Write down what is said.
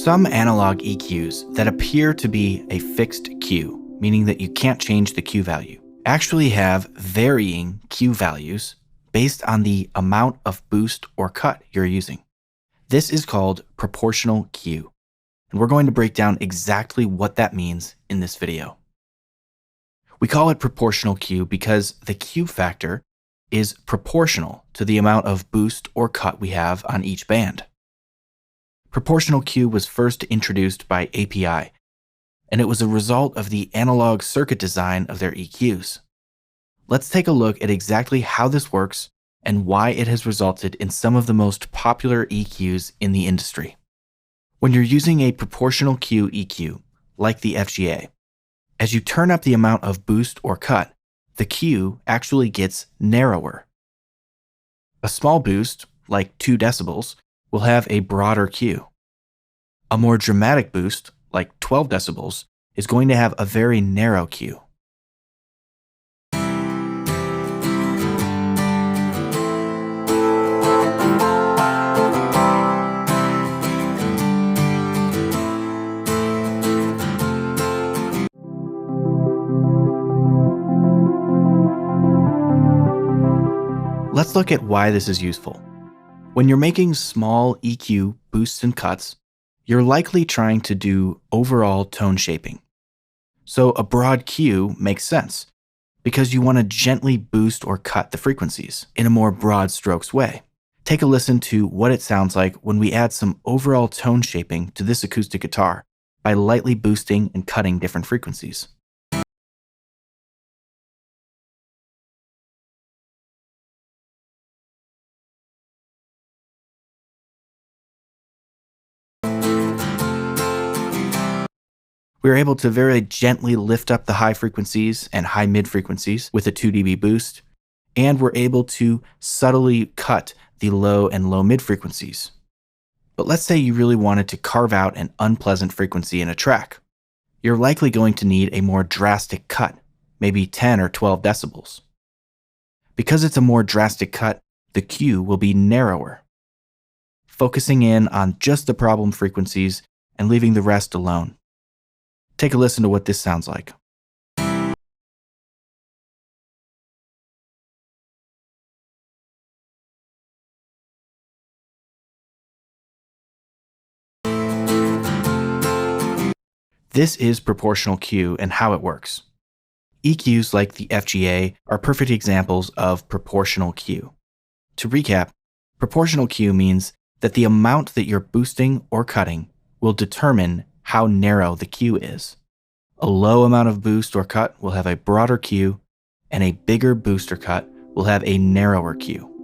some analog EQs that appear to be a fixed Q, meaning that you can't change the Q value, actually have varying Q values based on the amount of boost or cut you're using. This is called proportional Q, and we're going to break down exactly what that means in this video. We call it proportional Q because the Q factor is proportional to the amount of boost or cut we have on each band. Proportional Q was first introduced by API, and it was a result of the analog circuit design of their EQs. Let's take a look at exactly how this works and why it has resulted in some of the most popular EQs in the industry. When you're using a proportional Q EQ, like the FGA, as you turn up the amount of boost or cut, the Q actually gets narrower. A small boost, like 2 decibels, will have a broader Q. A more dramatic boost, like 12 decibels, is going to have a very narrow Q. Let's look at why this is useful. When you're making small EQ boosts and cuts, you're likely trying to do overall tone shaping. So a broad Q makes sense because you want to gently boost or cut the frequencies in a more broad strokes way. Take a listen to what it sounds like when we add some overall tone shaping to this acoustic guitar by lightly boosting and cutting different frequencies. We're able to very gently lift up the high frequencies and high mid frequencies with a 2 dB boost, and we're able to subtly cut the low and low mid frequencies. But let's say you really wanted to carve out an unpleasant frequency in a track. You're likely going to need a more drastic cut, maybe 10 or 12 decibels. Because it's a more drastic cut, the Q will be narrower, focusing in on just the problem frequencies and leaving the rest alone. Take a listen to what this sounds like. This is proportional Q and how it works. EQs like the FGA are perfect examples of proportional Q. To recap, proportional Q means that the amount that you're boosting or cutting will determine how narrow the Q is. A low amount of boost or cut will have a broader Q, and a bigger boost or cut will have a narrower Q.